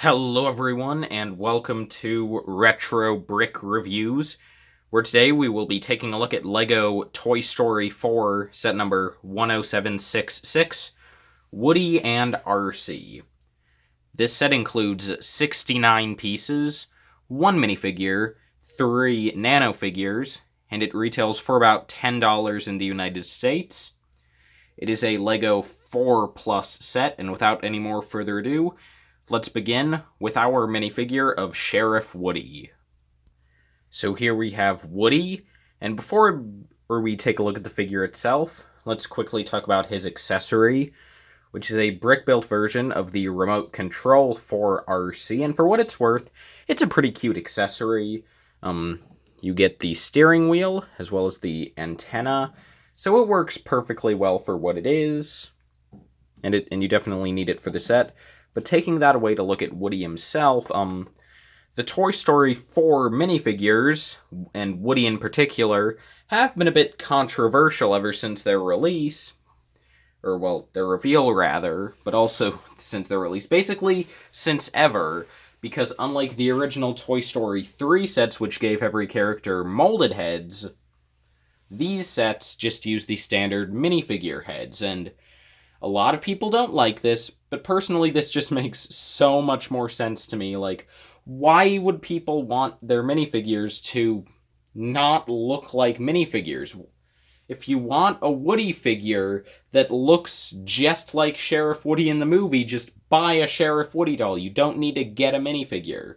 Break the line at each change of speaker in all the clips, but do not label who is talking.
Hello everyone, and welcome to Retro Brick Reviews, where today we will be taking a look at LEGO Toy Story 4 set number 10766, Woody and RC. This set includes 69 pieces, 1 minifigure, 3 nano figures, and it retails for about $10 in the United States. It is a LEGO 4 Plus set, and without any more further ado, let's begin with our minifigure of Sheriff Woody. So here we have Woody, and before we take a look at the figure itself, let's quickly talk about his accessory, which is a brick-built version of the remote control for RC, and for what it's worth, it's a pretty cute accessory. You get the steering wheel, as well as the antenna, so it works perfectly well for what it is, and you definitely need it for the set. But taking that away to look at Woody himself, the Toy Story 4 minifigures, and Woody in particular, have been a bit controversial ever since their release. Or, well, their reveal, rather, but also since their release. Basically, since ever, because unlike the original Toy Story 3 sets, which gave every character molded heads, these sets just use the standard minifigure heads, and a lot of people don't like this, but personally this just makes so much more sense to me. Like, why would people want their minifigures to not look like minifigures? If you want a Woody figure that looks just like Sheriff Woody in the movie, just buy a Sheriff Woody doll. You don't need to get a minifigure.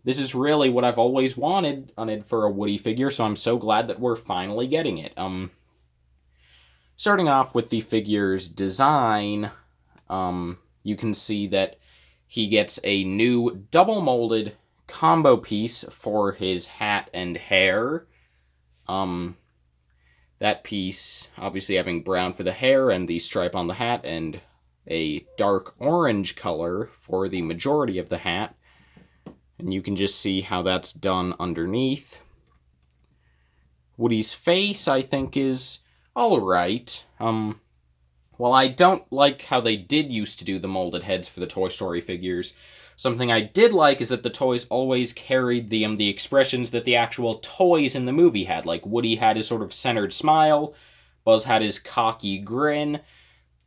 This is really what I've always wanted for a Woody figure, so I'm so glad that we're finally getting it. Starting off with the figure's design, you can see that he gets a new double-molded combo piece for his hat and hair. That piece obviously having brown for the hair and the stripe on the hat, and a dark orange color for the majority of the hat. And you can just see how that's done underneath. Woody's face, I think, is alright. While I don't like how they did used to do the molded heads for the Toy Story figures, something I did like is that the toys always carried the expressions that the actual toys in the movie had. Like, Woody had his sort of centered smile, Buzz had his cocky grin,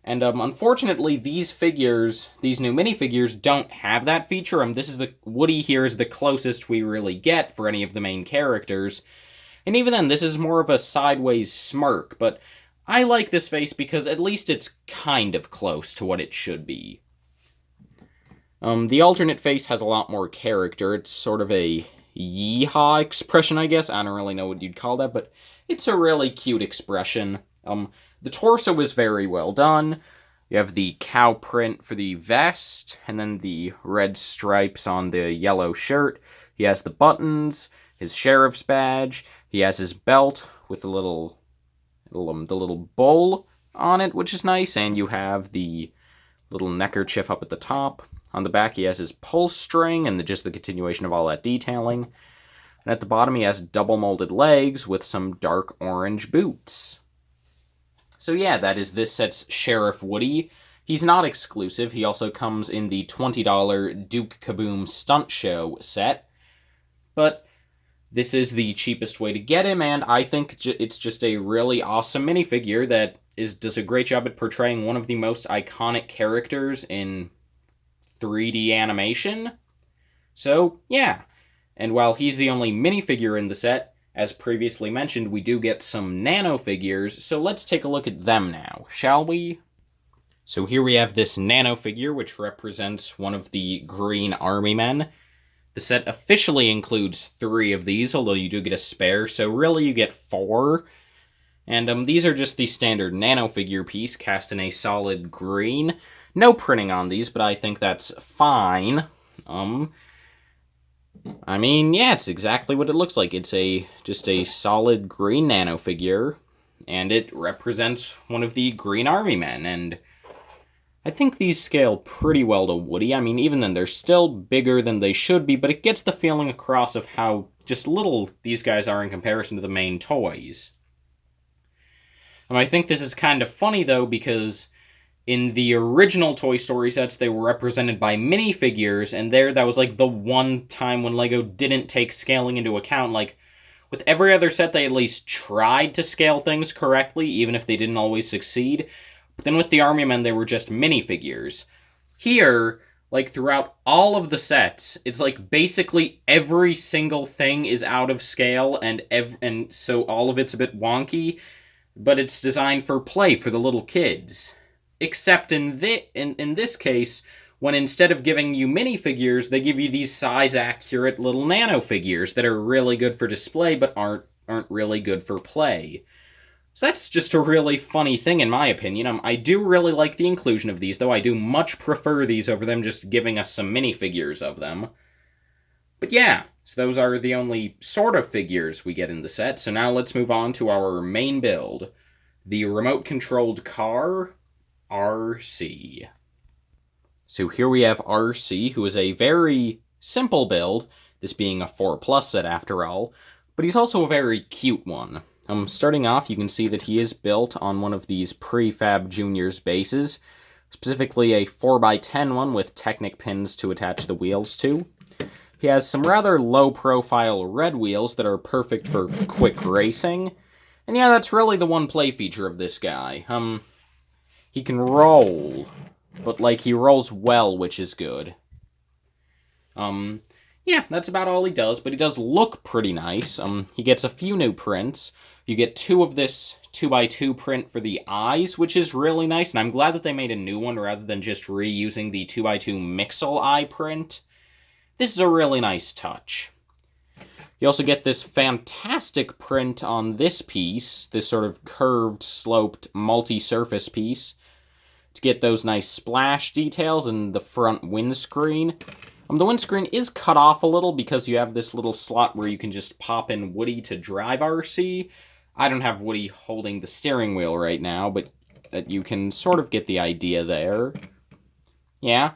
and unfortunately these new minifigures don't have that feature. Woody here is the closest we really get for any of the main characters. And even then, this is more of a sideways smirk, but I like this face because at least it's kind of close to what it should be. The alternate face has a lot more character. It's sort of a yeehaw expression, I guess. I don't really know what you'd call that, but it's a really cute expression. The torso is very well done. You have the cow print for the vest, and then the red stripes on the yellow shirt. He has the buttons, his sheriff's badge. He has his belt with the little bull on it, which is nice, and you have the little neckerchief up at the top. On the back, he has his pull string and just the continuation of all that detailing. And at the bottom, he has double molded legs with some dark orange boots. So yeah, that is this set's Sheriff Woody. He's not exclusive. He also comes in the $20 Duke Kaboom Stunt Show set. But this is the cheapest way to get him, and I think it's just a really awesome minifigure that does a great job at portraying one of the most iconic characters in 3D animation. So, yeah. And while he's the only minifigure in the set, as previously mentioned, we do get some nano figures, so let's take a look at them now, shall we? So here we have this nano figure, which represents one of the Green Army Men. The set officially includes 3 of these, although you do get a spare, so really you get 4. And these are just the standard nano figure piece, cast in a solid green. No printing on these, but I think that's fine. I mean, yeah, it's exactly what it looks like. It's just a solid green nano figure, and it represents one of the Green Army Men, and I think these scale pretty well to Woody. I mean, even then, they're still bigger than they should be, but it gets the feeling across of how just little these guys are in comparison to the main toys. I think this is kind of funny, though, because In the original Toy Story sets, they were represented by minifigures, and that was like the one time when LEGO didn't take scaling into account. Like, with every other set, they at least tried to scale things correctly, even if they didn't always succeed. But then with the Army Men, they were just minifigures. Here, like, throughout all of the sets, it's like basically every single thing is out of scale, and so all of it's a bit wonky, but it's designed for play for the little kids. Except in this case, when instead of giving you minifigures, they give you these size-accurate little nano figures that are really good for display, but aren't really good for play. So that's just a really funny thing, in my opinion. I do really like the inclusion of these, though I do much prefer these over them just giving us some minifigures of them. But yeah, so those are the only sort of figures we get in the set, so now let's move on to our main build. The remote-controlled car, RC. So here we have RC, who is a very simple build, this being a 4+ set after all, but he's also a very cute one. Starting off, you can see that he is built on one of these Prefab Juniors bases, specifically a 4x10 one with Technic pins to attach the wheels to. He has some rather low-profile red wheels that are perfect for quick racing, and yeah, that's really the one play feature of this guy. He can roll, but, like, he rolls well, which is good. Yeah, that's about all he does, but he does look pretty nice. He gets a few new prints. You get 2 of this 2x2 print for the eyes, which is really nice, and I'm glad that they made a new one rather than just reusing the 2x2 Mixel eye print. This is a really nice touch. You also get this fantastic print on this piece, this sort of curved, sloped, multi-surface piece, to get those nice splash details in the front windscreen. The windscreen is cut off a little because you have this little slot where you can just pop in Woody to drive RC. I don't have Woody holding the steering wheel right now, but you can sort of get the idea there. Yeah,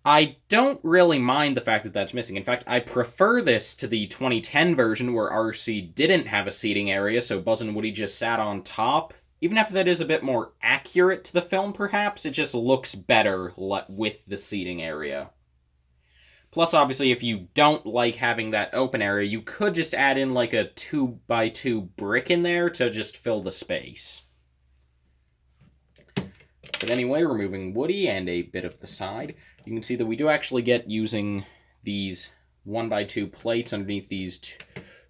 I don't really mind the fact that that's missing. In fact, I prefer this to the 2010 version where RC didn't have a seating area, so Buzz and Woody just sat on top. Even if that is a bit more accurate to the film, perhaps, it just looks better with the seating area. Plus, obviously, if you don't like having that open area, you could just add in like a 2x2 brick in there to just fill the space. But anyway, removing Woody and a bit of the side, you can see that we do actually get using these 1x2 plates underneath these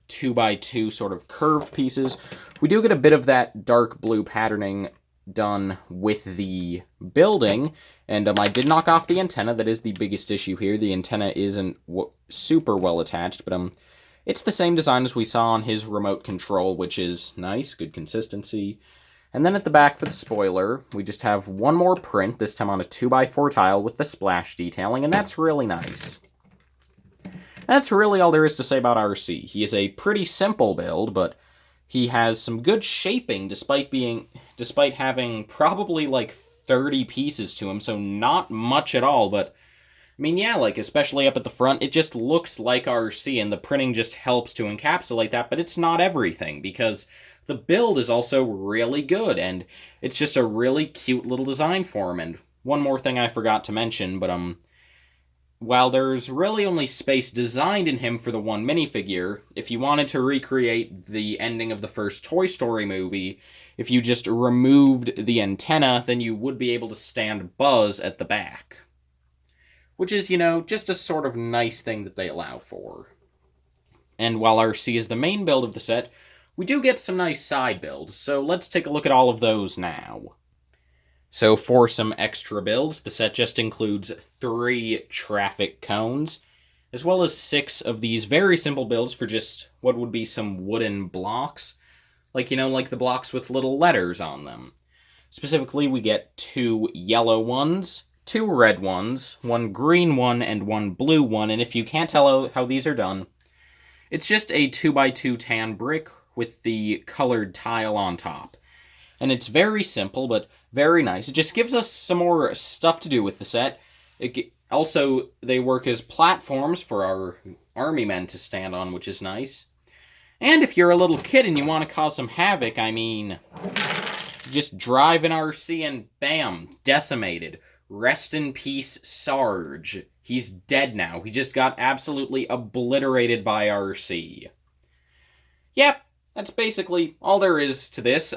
2x2 sort of curved pieces. We do get a bit of that dark blue patterning done with the building, and I did knock off the antenna. That is the biggest issue here. The antenna isn't super well attached, but it's the same design as we saw on his remote control, which is nice, good consistency. And then at the back for the spoiler, we just have one more print, this time on a 2x4 tile with the splash detailing, and that's really nice. That's really all there is to say about RC. He is a pretty simple build, but he has some good shaping despite having probably like 30 pieces to him, so not much at all, but I mean, yeah, like, especially up at the front, it just looks like RC, and the printing just helps to encapsulate that, but it's not everything, because the build is also really good, and it's just a really cute little design for him. And one more thing I forgot to mention, but while there's really only space designed in him for the one minifigure, if you wanted to recreate the ending of the first Toy Story movie, if you just removed the antenna, then you would be able to stand Buzz at the back. Which is, you know, just a sort of nice thing that they allow for. And while RC is the main build of the set, we do get some nice side builds, so let's take a look at all of those now. So for some extra builds, the set just includes 3 traffic cones, as well as 6 of these very simple builds for just what would be some wooden blocks, like, you know, like the blocks with little letters on them. Specifically, we get 2 yellow ones, 2 red ones, 1 green one, and 1 blue one, and if you can't tell how these are done, it's just a 2x2 tan brick with the colored tile on top. And it's very simple, but very nice. It just gives us some more stuff to do with the set. Also, they work as platforms for our army men to stand on, which is nice. And if you're a little kid and you want to cause some havoc, I mean, You just drive an RC and bam, decimated. Rest in peace, Sarge. He's dead now. He just got absolutely obliterated by RC. Yep, that's basically all there is to this.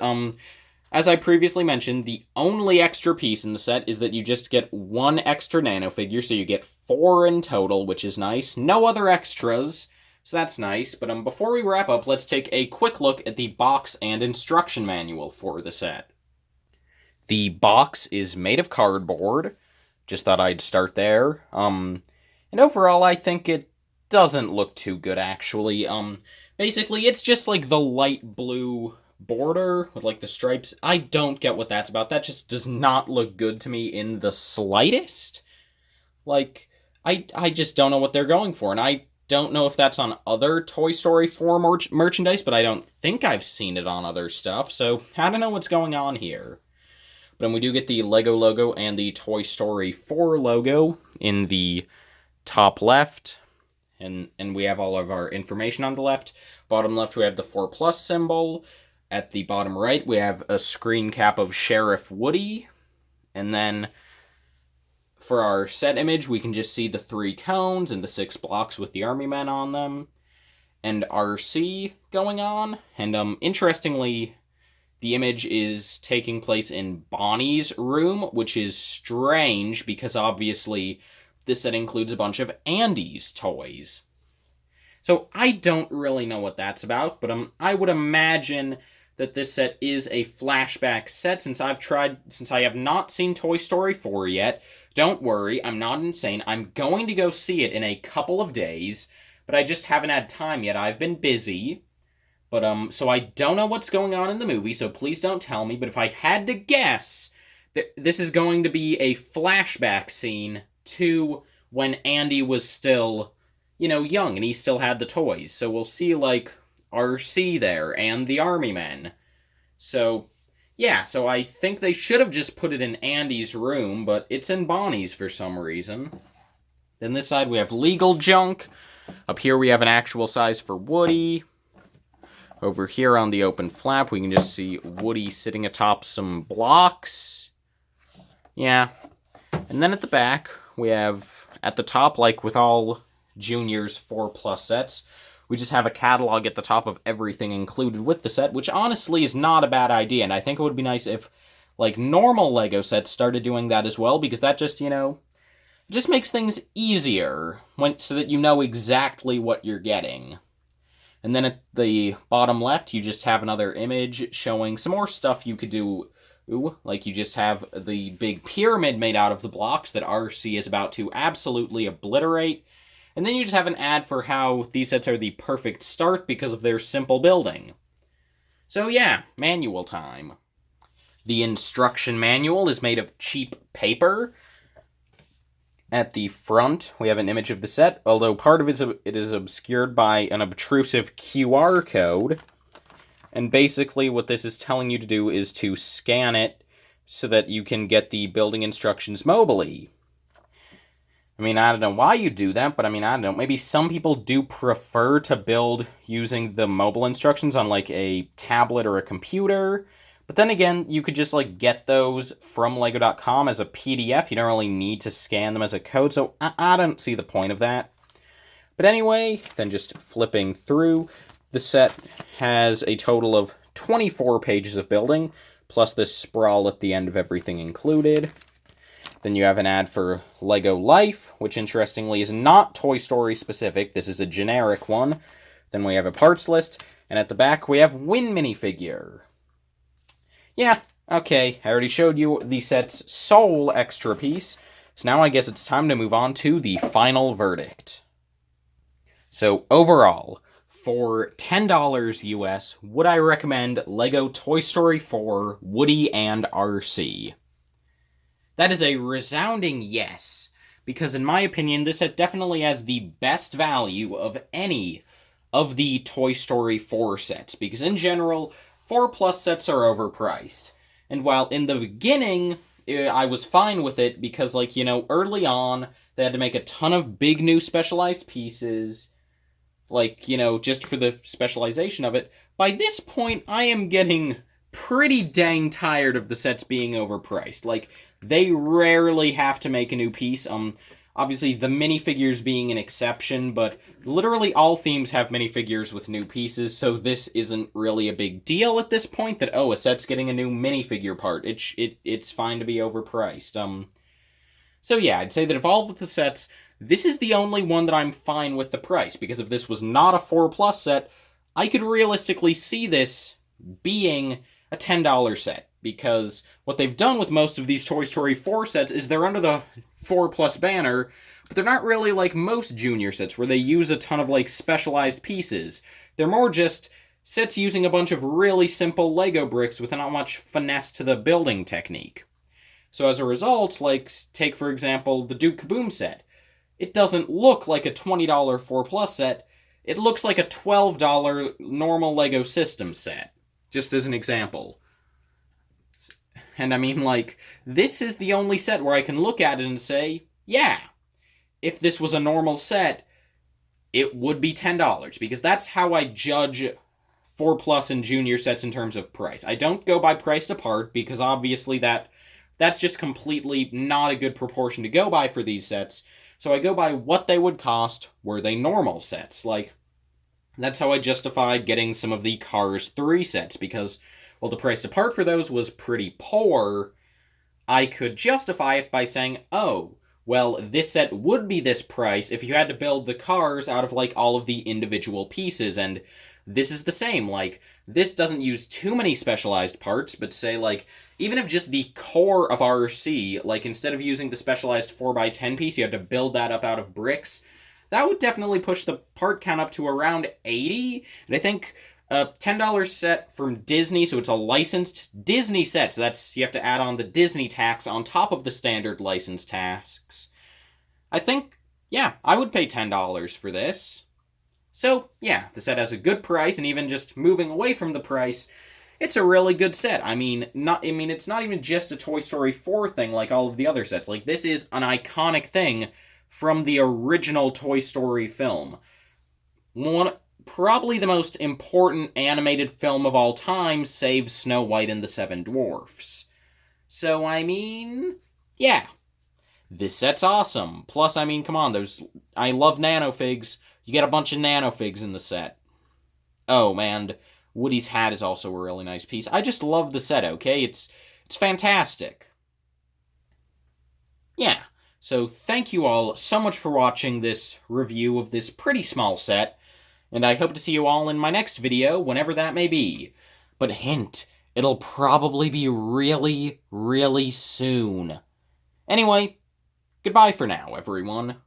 As I previously mentioned, the only extra piece in the set is that you just get one extra nano figure, so you get 4 in total, which is nice. No other extras, so that's nice. But before we wrap up, let's take a quick look at the box and instruction manual for the set. The box is made of cardboard. Just thought I'd start there. And overall, I think it doesn't look too good, actually. Basically, it's just like the light blue border with like the stripes. I don't get what that's about. That just does not look good to me in the slightest. Like, I just don't know what they're going for, and I don't know if that's on other Toy Story 4 merchandise, but I don't think I've seen it on other stuff, so I don't know what's going on here. But we do get the Lego logo and the Toy Story 4 logo in the top left. And we have all of our information on the left. Bottom left, we have the 4+ symbol. At the bottom right, we have a screen cap of Sheriff Woody. And then for our set image, we can just see the 3 cones and the 6 blocks with the army men on them. And RC going on. And interestingly, the image is taking place in Bonnie's room, which is strange because obviously this set includes a bunch of Andy's toys. So I don't really know what that's about, but I would imagine that this set is a flashback set since I have not seen Toy Story 4 yet. Don't worry, I'm not insane. I'm going to go see it in a couple of days, but I just haven't had time yet. I've been busy. But, so I don't know what's going on in the movie, so please don't tell me, but if I had to guess, this is going to be a flashback scene to when Andy was still, young, and he still had the toys. So we'll see, like, RC there, and the army men. So, yeah, so I think they should have just put it in Andy's room, but it's in Bonnie's for some reason. Then this side we have legal junk. Up here we have an actual size for Woody. Over here on the open flap, we can just see Woody sitting atop some blocks. Yeah. And then at the back, we have, at the top, like with all Junior's 4+ sets, we just have a catalog at the top of everything included with the set, which honestly is not a bad idea, and I think it would be nice if, like, normal LEGO sets started doing that as well, because that just, it just makes things easier, so that you know exactly what you're getting. And then at the bottom left, you just have another image showing some more stuff you could do. Like you just have the big pyramid made out of the blocks that RC is about to absolutely obliterate. And then you just have an ad for how these sets are the perfect start because of their simple building. So yeah, manual time. The instruction manual is made of cheap paper. At the front, we have an image of the set, although part of it is obscured by an obtrusive QR code. And basically what this is telling you to do is to scan it so that you can get the building instructions mobily. I mean, I don't know why you do that, but I don't know. Maybe some people do prefer to build using the mobile instructions on, like, a tablet or a computer. But then again, you could just, like, get those from LEGO.com as a PDF. You don't really need to scan them as a code, so I don't see the point of that. But anyway, then just flipping through, the set has a total of 24 pages of building, plus this sprawl at the end of everything included. Then you have an ad for LEGO Life, which interestingly is not Toy Story specific. This is a generic one. Then we have a parts list, and at the back we have Win minifigure. Yeah, okay, I already showed you the set's sole extra piece, so now I guess it's time to move on to the final verdict. So overall, for $10 US, would I recommend LEGO Toy Story 4 Woody and RC? That is a resounding yes, because in my opinion, this set definitely has the best value of any of the Toy Story 4 sets, because in general, 4+ sets are overpriced. And while in the beginning, I was fine with it because, like, early on, they had to make a ton of big new specialized pieces, like, just for the specialization of it. By this point, I am getting pretty dang tired of the sets being overpriced. Like, they rarely have to make a new piece. Obviously, the minifigures being an exception, but literally all themes have minifigures with new pieces, so this isn't really a big deal at this point that, oh, a set's getting a new minifigure part. It's fine to be overpriced. So yeah, I'd say that of all of the sets, this is the only one that I'm fine with the price, because if this was not a 4+ set, I could realistically see this being a $10 set, because what they've done with most of these Toy Story 4 sets is they're under the 4+ banner, but they're not really like most Junior sets where they use a ton of like specialized pieces. They're more just sets using a bunch of really simple Lego bricks with not much finesse to the building technique. So as a result, like, take for example the Duke Kaboom set. It doesn't look like a $20 4+ set, it looks like a $12 normal Lego system set. Just as an example. And I mean, like, this is the only set where I can look at it and say, yeah, if this was a normal set, it would be $10, because that's how I judge 4+ and Junior sets in terms of price. I don't go by priced apart, because obviously that's just completely not a good proportion to go by for these sets, so I go by what they would cost were they normal sets. Like, that's how I justified getting some of the Cars 3 sets, because, while the price apart for those was pretty poor, I could justify it by saying, oh, well, this set would be this price if you had to build the cars out of, like, all of the individual pieces, and this is the same. Like, this doesn't use too many specialized parts, but say, like, even if just the core of RC, like, instead of using the specialized 4x10 piece, you had to build that up out of bricks, that would definitely push the part count up to around 80, and I think a $10 set from Disney, so it's a licensed Disney set, so that's, you have to add on the Disney tax on top of the standard license tax. I think, yeah, I would pay $10 for this. So, yeah, the set has a good price, and even just moving away from the price, it's a really good set. I mean, it's not even just a Toy Story 4 thing like all of the other sets. Like, this is an iconic thing from the original Toy Story film. Probably the most important animated film of all time, save Snow White and the Seven Dwarfs. So, I mean, yeah. This set's awesome. Plus, I mean, come on, I love nanofigs. You get a bunch of nanofigs in the set. Oh, man, Woody's hat is also a really nice piece. I just love the set, okay? It's fantastic. Yeah. So thank you all so much for watching this review of this pretty small set, and I hope to see you all in my next video, whenever that may be. But hint, it'll probably be really, really soon. Anyway, goodbye for now, everyone.